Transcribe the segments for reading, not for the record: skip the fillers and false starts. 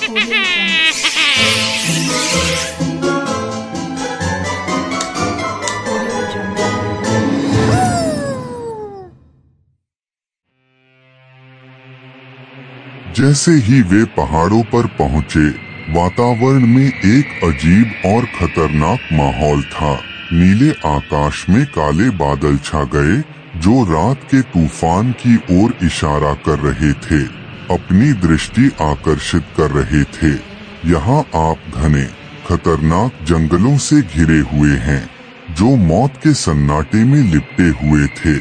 जैसे ही वे पहाड़ों पर पहुंचे, वातावरण में एक अजीब और खतरनाक माहौल था। नीले आकाश में काले बादल छा गए जो रात के तूफान की ओर इशारा कर रहे थे, अपनी दृष्टि आकर्षित कर रहे थे। यहाँ आप घने खतरनाक जंगलों से घिरे हुए हैं जो मौत के सन्नाटे में लिपटे हुए थे।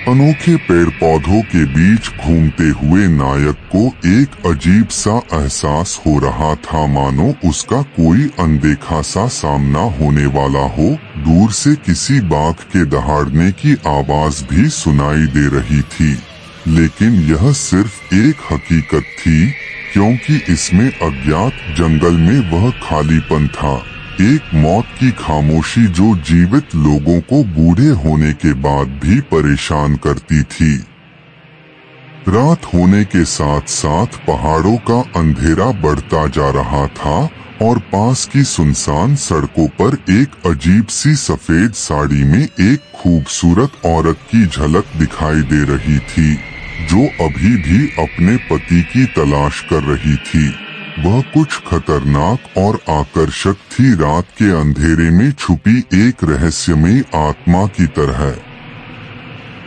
अनोखे पेड़ पौधों के बीच घूमते हुए नायक को एक अजीब सा एहसास हो रहा था, मानो उसका कोई अनदेखा सा सामना होने वाला हो। दूर से किसी बाघ के दहाड़ने की आवाज भी सुनाई दे रही थी, लेकिन यह सिर्फ एक हकीकत थी, क्योंकि इसमें अज्ञात जंगल में वह खालीपन था, एक मौत की खामोशी जो जीवित लोगों को बूढ़े होने के बाद भी परेशान करती थी। रात होने के साथ साथ पहाड़ों का अंधेरा बढ़ता जा रहा था और पास की सुनसान सड़कों पर एक अजीब सी सफेद साड़ी में एक खूबसूरत औरत की झलक दिखाई दे रही थी, जो अभी भी अपने पति की तलाश कर रही थी। वह कुछ खतरनाक और आकर्षक थी, रात के अंधेरे में छुपी एक रहस्यमयी आत्मा की तरह।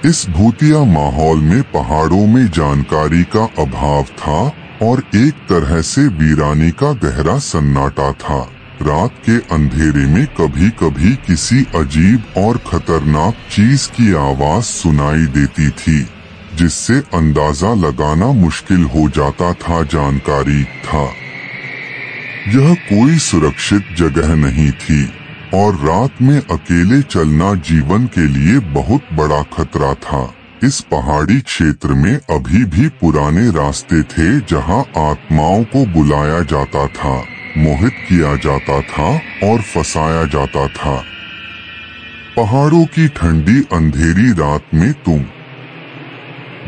इस भूतिया माहौल में पहाड़ों में जानकारी का अभाव था और एक तरह से वीरानी का गहरा सन्नाटा था। रात के अंधेरे में कभी कभी किसी अजीब और खतरनाक चीज की आवाज सुनाई देती थी, जिससे अंदाजा लगाना मुश्किल हो जाता था जानकारी था। यह कोई सुरक्षित जगह नहीं थी और रात में अकेले चलना जीवन के लिए बहुत बड़ा खतरा था। इस पहाड़ी क्षेत्र में अभी भी पुराने रास्ते थे जहां आत्माओं को बुलाया जाता था, मोहित किया जाता था और फंसाया जाता था। पहाड़ों की ठंडी अंधेरी रात में तुम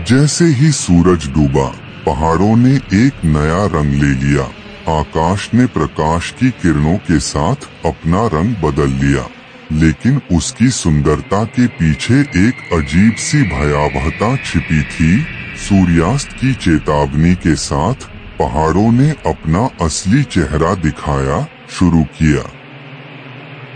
जैसे ही सूरज डूबा, पहाड़ों ने एक नया रंग ले लिया। आकाश ने प्रकाश की किरणों के साथ अपना रंग बदल लिया, लेकिन उसकी सुंदरता के पीछे एक अजीब सी भयावहता छिपी थी। सूर्यास्त की चेतावनी के साथ पहाड़ों ने अपना असली चेहरा दिखाया शुरू किया।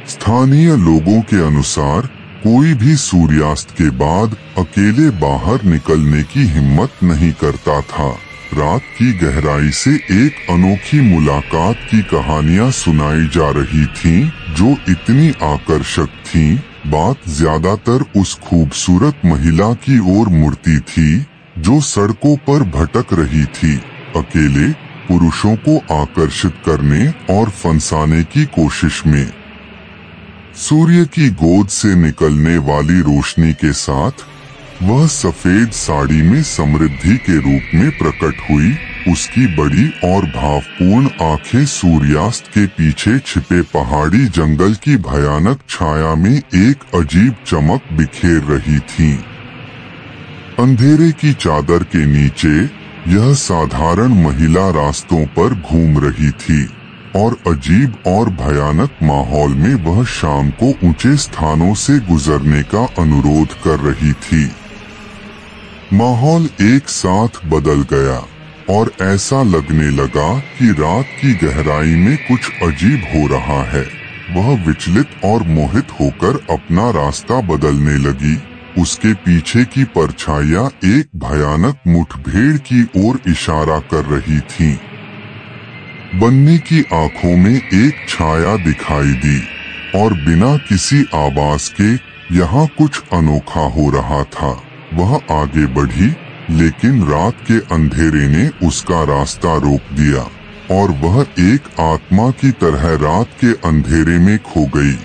स्थानीय लोगों के अनुसार कोई भी सूर्यास्त के बाद अकेले बाहर निकलने की हिम्मत नहीं करता था। रात की गहराई से एक अनोखी मुलाकात की कहानियां सुनाई जा रही थीं, जो इतनी आकर्षक थीं। बात ज्यादातर उस खूबसूरत महिला की ओर मुड़ती थी जो सड़कों पर भटक रही थी, अकेले पुरुषों को आकर्षित करने और फंसाने की कोशिश में। सूर्य की गोद से निकलने वाली रोशनी के साथ वह सफेद साड़ी में समृद्धि के रूप में प्रकट हुई। उसकी बड़ी और भावपूर्ण आंखें सूर्यास्त के पीछे छिपे पहाड़ी जंगल की भयानक छाया में एक अजीब चमक बिखेर रही थीं। अंधेरे की चादर के नीचे यह साधारण महिला रास्तों पर घूम रही थी और अजीब और भयानक माहौल में वह शाम को ऊंचे स्थानों से गुजरने का अनुरोध कर रही थी। माहौल एक साथ बदल गया और ऐसा लगने लगा कि रात की गहराई में कुछ अजीब हो रहा है। वह विचलित और मोहित होकर अपना रास्ता बदलने लगी। उसके पीछे की परछाइयां एक भयानक मुठभेड़ की ओर इशारा कर रही थीं। बन्नी की आंखों में एक छाया दिखाई दी और बिना किसी आवाज के यहाँ कुछ अनोखा हो रहा था। वह आगे बढ़ी, लेकिन रात के अंधेरे ने उसका रास्ता रोक दिया और वह एक आत्मा की तरह रात के अंधेरे में खो गई।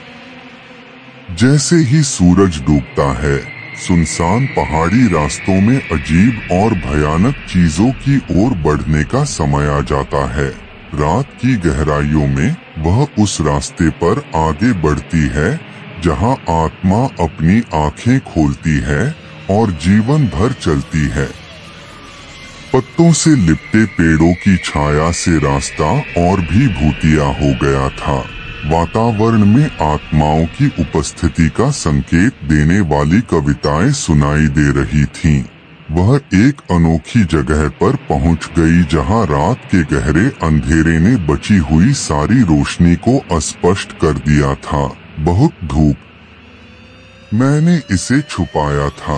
जैसे ही सूरज डूबता है, सुनसान पहाड़ी रास्तों में अजीब और भयानक चीजों की ओर बढ़ने का समय आ जाता है। रात की गहराइयों में वह उस रास्ते पर आगे बढ़ती है जहां आत्मा अपनी आंखें खोलती है और जीवन भर चलती है। पत्तों से लिपटे पेड़ों की छाया से रास्ता और भी भूतिया हो गया था। वातावरण में आत्माओं की उपस्थिति का संकेत देने वाली कविताएं सुनाई दे रही थीं। वह एक अनोखी जगह पर पहुंच गई जहां रात के गहरे अंधेरे ने बची हुई सारी रोशनी को अस्पष्ट कर दिया था। बहुत धूप, मैंने इसे छुपाया था।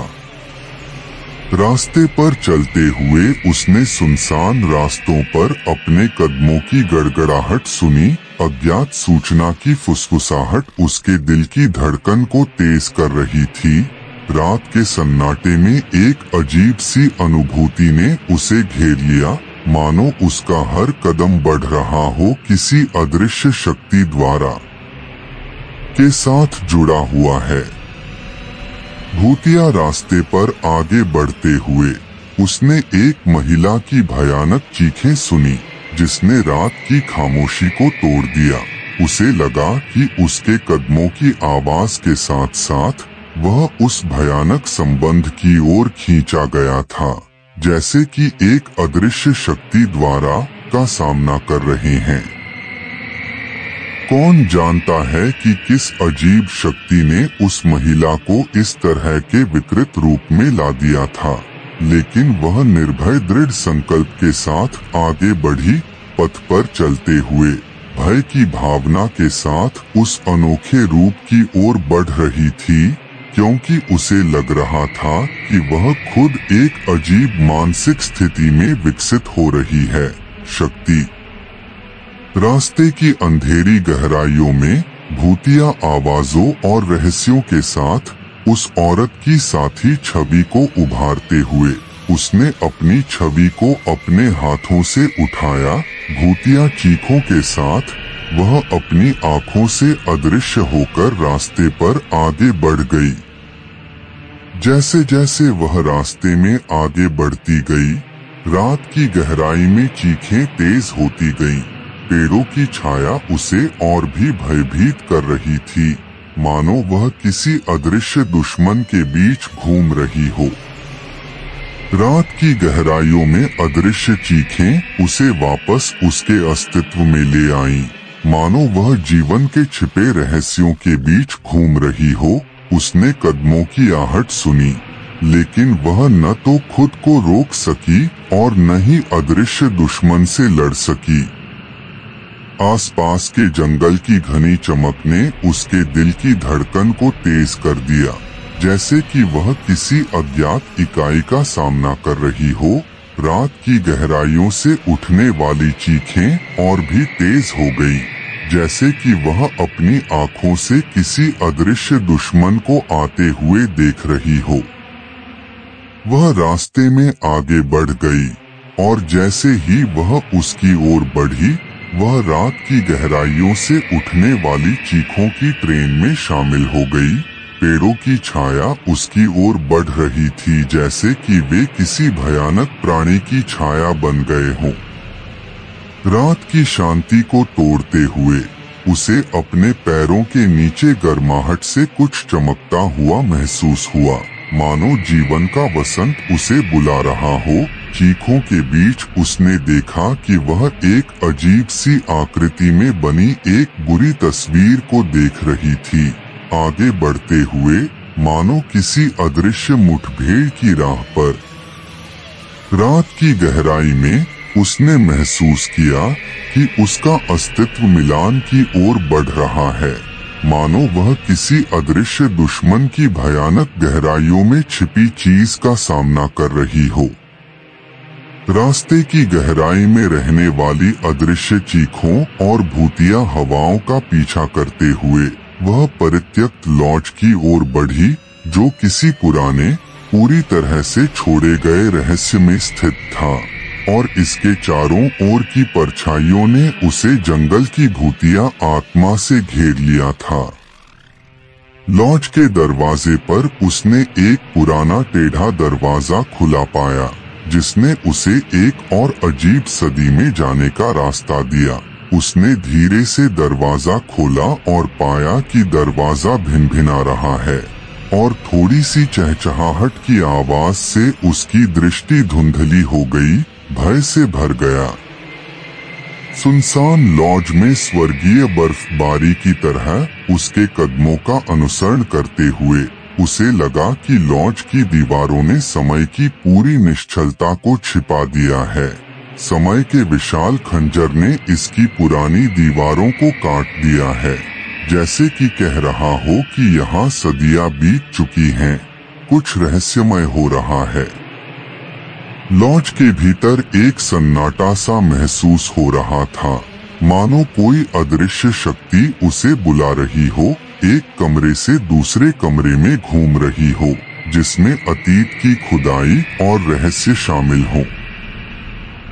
रास्ते पर चलते हुए उसने सुनसान रास्तों पर अपने कदमों की गड़गड़ाहट सुनी। अज्ञात सूचना की फुसफुसाहट उसके दिल की धड़कन को तेज कर रही थी। रात के सन्नाटे में एक अजीब सी अनुभूति ने उसे घेर लिया, मानो उसका हर कदम बढ़ रहा हो किसी अदृश्य शक्ति द्वारा के साथ जुड़ा हुआ है। भूतिया रास्ते पर आगे बढ़ते हुए उसने एक महिला की भयानक चीखें सुनी, जिसने रात की खामोशी को तोड़ दिया। उसे लगा कि उसके कदमों की आवाज के साथ साथ वह उस भयानक संबंध की ओर खींचा गया था, जैसे कि एक अदृश्य शक्ति द्वारा का सामना कर रहे हैं। कौन जानता है कि किस अजीब शक्ति ने उस महिला को इस तरह के विकृत रूप में ला दिया था, लेकिन वह निर्भय दृढ़ संकल्प के साथ आगे बढ़ी। पथ पर चलते हुए भय की भावना के साथ उस अनोखे रूप की ओर बढ़ रही थी, क्योंकि उसे लग रहा था कि वह खुद एक अजीब मानसिक स्थिति में विकसित हो रही है। शक्ति। रास्ते की अंधेरी गहराइयों में भूतिया आवाजों और रहस्यों के साथ उस औरत की साथी छवि को उभारते हुए उसने अपनी छवि को अपने हाथों से उठाया। भूतिया चीखों के साथ वह अपनी आंखों से अदृश्य होकर रास्ते पर आगे बढ़ गई। जैसे जैसे वह रास्ते में आगे बढ़ती गई, रात की गहराई में चीखें तेज होती गईं। पेड़ों की छाया उसे और भी भयभीत कर रही थी, मानो वह किसी अदृश्य दुश्मन के बीच घूम रही हो। रात की गहराइयों में अदृश्य चीखें उसे वापस उसके अस्तित्व में ले आईं, मानो वह जीवन के छिपे रहस्यों के बीच घूम रही हो। उसने कदमों की आहट सुनी, लेकिन वह न तो खुद को रोक सकी और न ही अदृश्य दुश्मन से लड़ सकी। आसपास के जंगल की घनी चमक ने उसके दिल की धड़कन को तेज कर दिया, जैसे कि वह किसी अज्ञात इकाई का सामना कर रही हो। रात की गहराइयों से उठने वाली चीखें और भी तेज हो गई, जैसे कि वह अपनी आंखों से किसी अदृश्य दुश्मन को आते हुए देख रही हो। वह रास्ते में आगे बढ़ गई और जैसे ही वह उसकी ओर बढ़ी, वह रात की गहराइयों से उठने वाली चीखों की ट्रेन में शामिल हो गई। पेड़ों की छाया उसकी ओर बढ़ रही थी, जैसे कि वे किसी भयानक प्राणी की छाया बन गए हों। रात की शांति को तोड़ते हुए उसे अपने पैरों के नीचे गर्माहट से कुछ चमकता हुआ महसूस हुआ, मानो जीवन का वसंत उसे बुला रहा हो। चीखों के बीच उसने देखा कि वह एक अजीब सी आकृति में बनी एक बुरी तस्वीर को देख रही थी। आगे बढ़ते हुए मानो किसी अदृश्य मुठभेड़ की राह पर। रात की गहराई में उसने महसूस किया कि उसका अस्तित्व मिलान की ओर बढ़ रहा है, मानो वह किसी अदृश्य दुश्मन की भयानक गहराइयों में छिपी चीज का सामना कर रही हो। रास्ते की गहराई में रहने वाली अदृश्य चीखों और भूतिया हवाओं का पीछा करते हुए वह परित्यक्त लॉज की ओर बढ़ी, जो किसी पुराने, पूरी तरह से छोड़े गए रहस्य में स्थित था, और इसके चारों ओर की परछाइयों ने उसे जंगल की भूतिया आत्मा से घेर लिया था। लॉज के दरवाजे पर उसने एक पुराना टेढ़ा दरवाजा खुला पाया, जिसने उसे एक और अजीब सदी में जाने का रास्ता दिया। उसने धीरे से दरवाजा खोला और पाया कि दरवाजा भिनभिना रहा है, और थोड़ी सी चहचहाहट की आवाज से उसकी दृष्टि धुंधली हो गई। भय से भर गया। सुनसान लॉज में स्वर्गीय बर्फबारी की तरह उसके कदमों का अनुसरण करते हुए उसे लगा कि लॉज की दीवारों ने समय की पूरी निश्चलता को छिपा दिया है। समय के विशाल खंजर ने इसकी पुरानी दीवारों को काट दिया है, जैसे कि कह रहा हो कि यहाँ सदियां बीत चुकी हैं, कुछ रहस्यमय हो रहा है। लॉज के भीतर एक सन्नाटा सा महसूस हो रहा था, मानो कोई अदृश्य शक्ति उसे बुला रही हो, एक कमरे से दूसरे कमरे में घूम रही हो, जिसमें अतीत की खुदाई और रहस्य शामिल हो।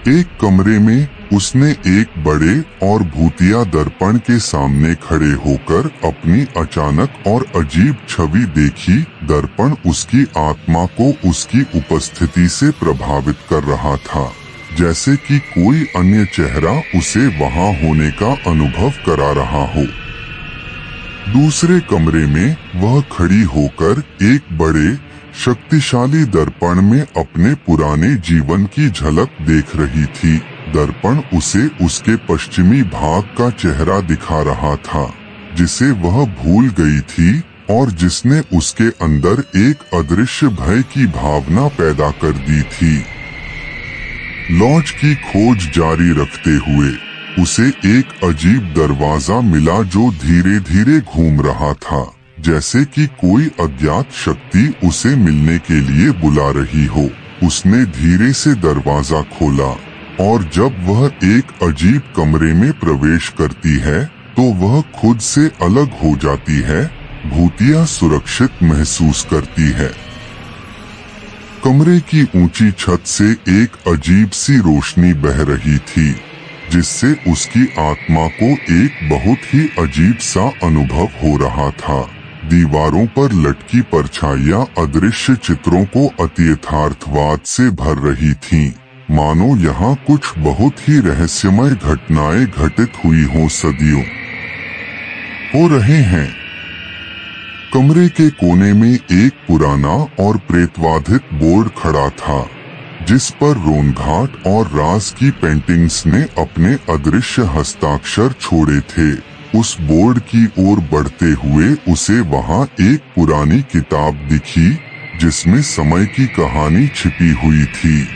एक कमरे में उसने एक बड़े और भूतिया दर्पण के सामने खड़े होकर अपनी अचानक और अजीब छवि देखी। दर्पण उसकी आत्मा को उसकी उपस्थिति से प्रभावित कर रहा था, जैसे कि कोई अन्य चेहरा उसे वहां होने का अनुभव करा रहा हो। दूसरे कमरे में वह खड़ी होकर एक बड़े शक्तिशाली दर्पण में अपने पुराने जीवन की झलक देख रही थी। दर्पण उसे उसके पश्चिमी भाग का चेहरा दिखा रहा था, जिसे वह भूल गई थी और जिसने उसके अंदर एक अदृश्य भय की भावना पैदा कर दी थी। लॉज की खोज जारी रखते हुए उसे एक अजीब दरवाजा मिला जो धीरे धीरे घूम रहा था, जैसे कि कोई अज्ञात शक्ति उसे मिलने के लिए बुला रही हो। उसने धीरे से दरवाजा खोला और जब वह एक अजीब कमरे में प्रवेश करती है तो वह खुद से अलग हो जाती है, भूतिया सुरक्षित महसूस करती है। कमरे की ऊंची छत से एक अजीब सी रोशनी बह रही थी, जिससे उसकी आत्मा को एक बहुत ही अजीब सा अनुभव हो रहा था। दीवारों पर लटकी परछाइयां अदृश्य चित्रों को अतियथार्थवाद से भर रही थीं, मानो यहाँ कुछ बहुत ही रहस्यमय घटनाएं घटित हुई हों, सदियों हो रहे हैं। कमरे के कोने में एक पुराना और प्रेतवाधित बोर्ड खड़ा था, जिस पर रोनघाट और राज की पेंटिंग्स ने अपने अदृश्य हस्ताक्षर छोड़े थे। उस बोर्ड की ओर बढ़ते हुए उसे वहां एक पुरानी किताब दिखी, जिसमें समय की कहानी छिपी हुई थी।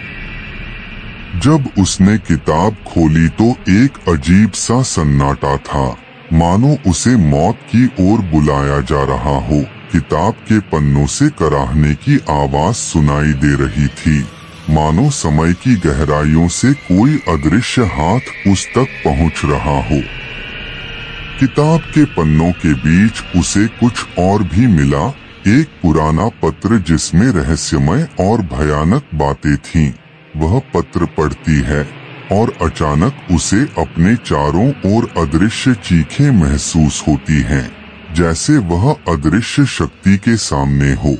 जब उसने किताब खोली तो एक अजीब सा सन्नाटा था, मानो उसे मौत की ओर बुलाया जा रहा हो। किताब के पन्नों से कराहने की आवाज सुनाई दे रही थी, मानो समय की गहराइयों से कोई अदृश्य हाथ उस तक पहुंच रहा हो। किताब के पन्नों के बीच उसे कुछ और भी मिला, एक पुराना पत्र जिसमें रहस्यमय और भयानक बातें थीं। वह पत्र पढ़ती है और अचानक उसे अपने चारों ओर अदृश्य चीखें महसूस होती हैं, जैसे वह अदृश्य शक्ति के सामने हो।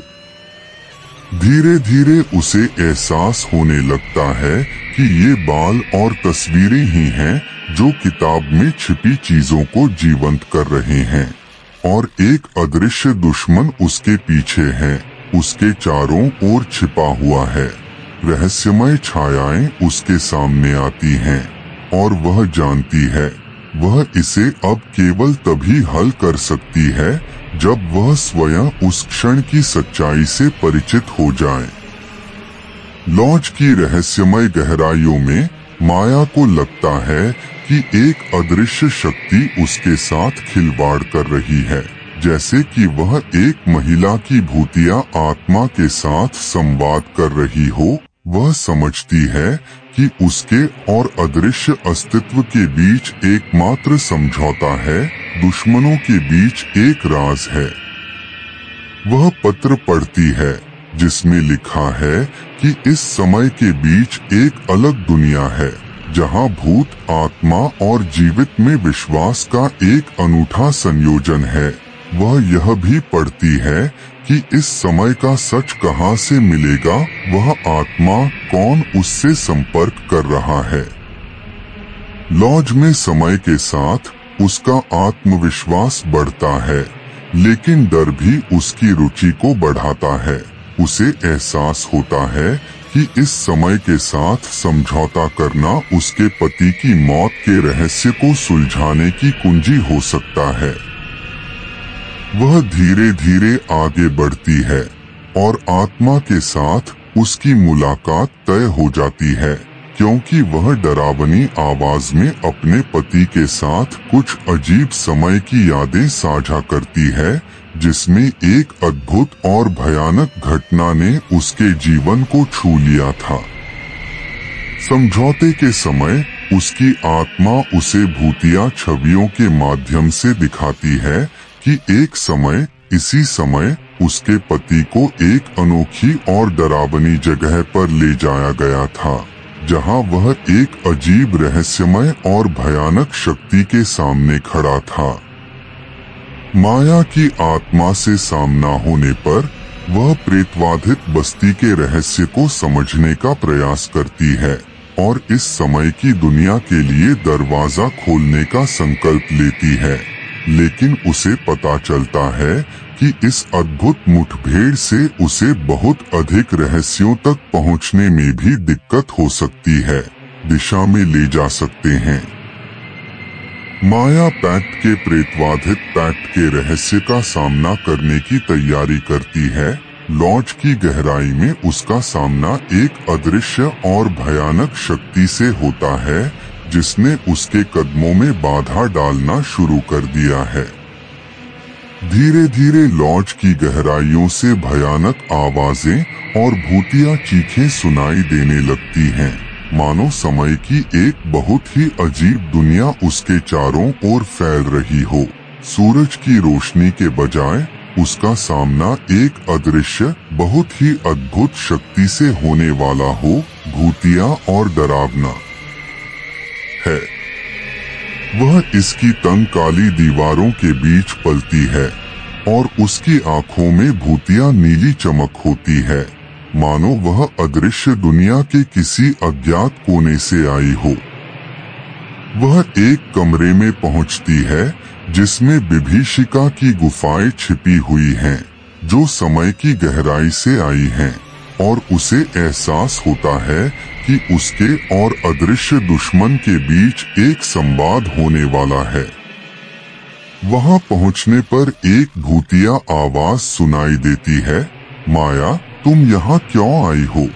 धीरे धीरे उसे एहसास होने लगता है कि ये बाल और तस्वीरें ही हैं जो किताब में छिपी चीजों को जीवंत कर रहे हैं, और एक अदृश्य दुश्मन उसके पीछे है, उसके चारों ओर छिपा हुआ है। रहस्यमय छायाएं उसके सामने आती हैं और वह जानती है वह इसे अब केवल तभी हल कर सकती है जब वह स्वयं उस क्षण की सच्चाई से परिचित हो जाए। लॉज की रहस्यमय गहराइयों में माया को लगता है कि एक अदृश्य शक्ति उसके साथ खिलवाड़ कर रही है, जैसे कि वह एक महिला की भूतिया आत्मा के साथ संवाद कर रही हो। वह समझती है कि उसके और अदृश्य अस्तित्व के बीच एकमात्र समझौता है, दुश्मनों के बीच एक राज है। वह पत्र पढ़ती है जिसमें लिखा है कि इस समय के बीच एक अलग दुनिया है, जहां भूत, आत्मा और जीवित में विश्वास का एक अनूठा संयोजन है। वह यह भी पढ़ती है कि इस समय का सच कहां से मिलेगा, वह आत्मा कौन उससे संपर्क कर रहा है। लॉज में समय के साथ उसका आत्मविश्वास बढ़ता है, लेकिन डर भी उसकी रुचि को बढ़ाता है। उसे एहसास होता है कि इस समय के साथ समझौता करना उसके पति की मौत के रहस्य को सुलझाने की कुंजी हो सकता है। वह धीरे धीरे आगे बढ़ती है और आत्मा के साथ उसकी मुलाकात तय हो जाती है, क्योंकि वह डरावनी आवाज में अपने पति के साथ कुछ अजीब समय की यादें साझा करती है, जिसमें एक अद्भुत और भयानक घटना ने उसके जीवन को छू लिया था। समझौते के समय उसकी आत्मा उसे भूतिया छवियों के माध्यम से दिखाती है कि एक समय इसी समय उसके पति को एक अनोखी और डरावनी जगह पर ले जाया गया था, जहां वह एक अजीब रहस्यमय और भयानक शक्ति के सामने खड़ा था। माया की आत्मा से सामना होने पर वह प्रेतवाधित बस्ती के रहस्य को समझने का प्रयास करती है और इस समय की दुनिया के लिए दरवाजा खोलने का संकल्प लेती है, लेकिन उसे पता चलता है कि इस अद्भुत मुठभेड़ से उसे बहुत अधिक रहस्यों तक पहुंचने में भी दिक्कत हो सकती है, दिशा में ले जा सकते हैं। माया पैक्ट के प्रेतवाधित पैक्ट के रहस्य का सामना करने की तैयारी करती है। लॉज की गहराई में उसका सामना एक अदृश्य और भयानक शक्ति से होता है, जिसने उसके कदमों में बाधा डालना शुरू कर दिया है। धीरे धीरे लॉज की गहराइयों से भयानक आवाजें और भूतिया चीखें सुनाई देने लगती हैं, मानो समय की एक बहुत ही अजीब दुनिया उसके चारों ओर फैल रही हो। सूरज की रोशनी के बजाय उसका सामना एक अदृश्य बहुत ही अद्भुत शक्ति से होने वाला हो, भूतिया और डरावना है। वह इसकी तंग काली दीवारों के बीच पलती है और उसकी आंखों में भूतिया नीली चमक होती है, मानो वह अदृश्य दुनिया के किसी अज्ञात कोने से आई हो। वह एक कमरे में पहुंचती है जिसमें विभीषिका की गुफाएं छिपी हुई हैं, जो समय की गहराई से आई हैं, और उसे एहसास होता है कि उसके और अदृश्य दुश्मन के बीच एक संवाद होने वाला है। वहां पहुंचने पर एक भूतिया आवाज सुनाई देती है, माया, तुम यहाँ क्यों आई हो?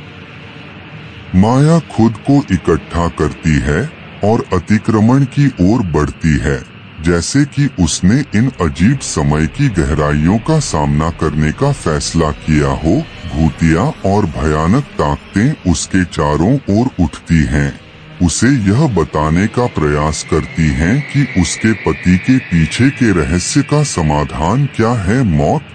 माया खुद को इकट्ठा करती है और अतिक्रमण की ओर बढ़ती है, जैसे कि उसने इन अजीब समय की गहराइयों का सामना करने का फैसला किया हो। भूतिया और भयानक ताकतें उसके चारों ओर उठती हैं, उसे यह बताने का प्रयास करती हैं कि उसके पति के पीछे के रहस्य का समाधान क्या है। मौत।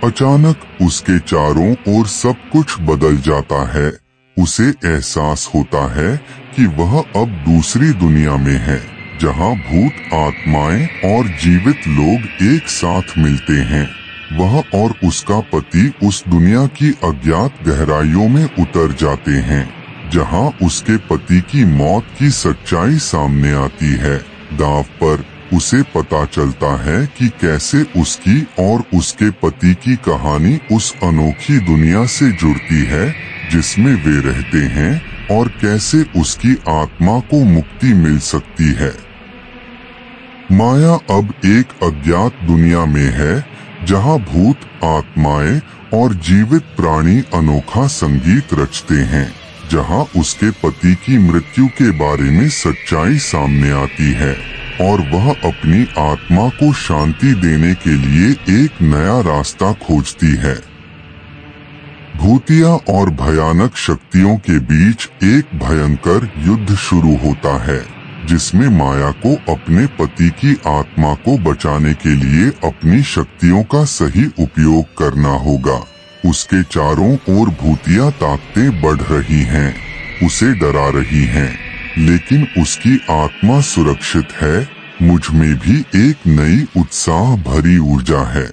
अचानक उसके चारों ओर सब कुछ बदल जाता है। उसे एहसास होता है कि वह अब दूसरी दुनिया में है, जहां भूत, आत्माएं और जीवित लोग एक साथ मिलते हैं। वह और उसका पति उस दुनिया की अज्ञात गहराइयों में उतर जाते हैं, जहां उसके पति की मौत की सच्चाई सामने आती है। दांव पर उसे पता चलता है कि कैसे उसकी और उसके पति की कहानी उस अनोखी दुनिया से जुड़ती है जिसमें वे रहते हैं, और कैसे उसकी आत्मा को मुक्ति मिल सकती है। माया अब एक अज्ञात दुनिया में है, जहां भूत, आत्माएं और जीवित प्राणी अनोखा संगीत रचते हैं, जहां उसके पति की मृत्यु के बारे में सच्चाई सामने आती है और वह अपनी आत्मा को शांति देने के लिए एक नया रास्ता खोजती है। भूतिया और भयानक शक्तियों के बीच एक भयंकर युद्ध शुरू होता है, जिसमें माया को अपने पति की आत्मा को बचाने के लिए अपनी शक्तियों का सही उपयोग करना होगा। उसके चारों ओर भूतिया ताकतें बढ़ रही हैं, उसे डरा रही हैं, लेकिन उसकी आत्मा सुरक्षित है। मुझ में भी एक नई उत्साह भरी ऊर्जा है।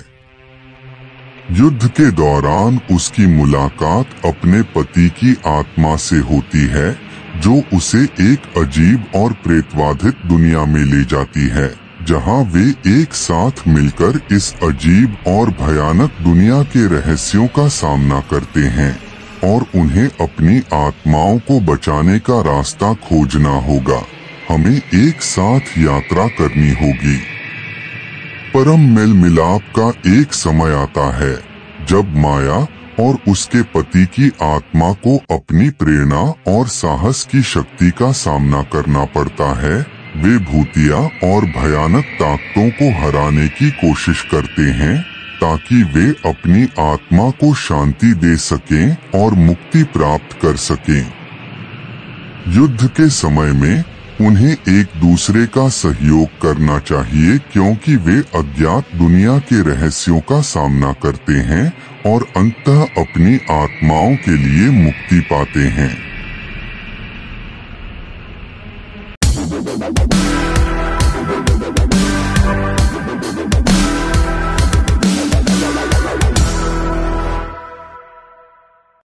युद्ध के दौरान उसकी मुलाकात अपने पति की आत्मा से होती है, जो उसे एक अजीब और प्रेतवाधित दुनिया में ले जाती है, जहां वे एक साथ मिलकर इस अजीब और भयानक दुनिया के रहस्यों का सामना करते हैं। और उन्हें अपनी आत्माओं को बचाने का रास्ता खोजना होगा। हमें एक साथ यात्रा करनी होगी। परम मेल मिलाप का एक समय आता है जब माया और उसके पति की आत्मा को अपनी प्रेरणा और साहस की शक्ति का सामना करना पड़ता है। वे भूतिया और भयानक ताकतों को हराने की कोशिश करते हैं ताकि वे अपनी आत्मा को शांति दे सकें और मुक्ति प्राप्त कर सकें। युद्ध के समय में उन्हें एक दूसरे का सहयोग करना चाहिए क्योंकि वे अज्ञात दुनिया के रहस्यों का सामना करते हैं और अंततः अपनी आत्माओं के लिए मुक्ति पाते हैं।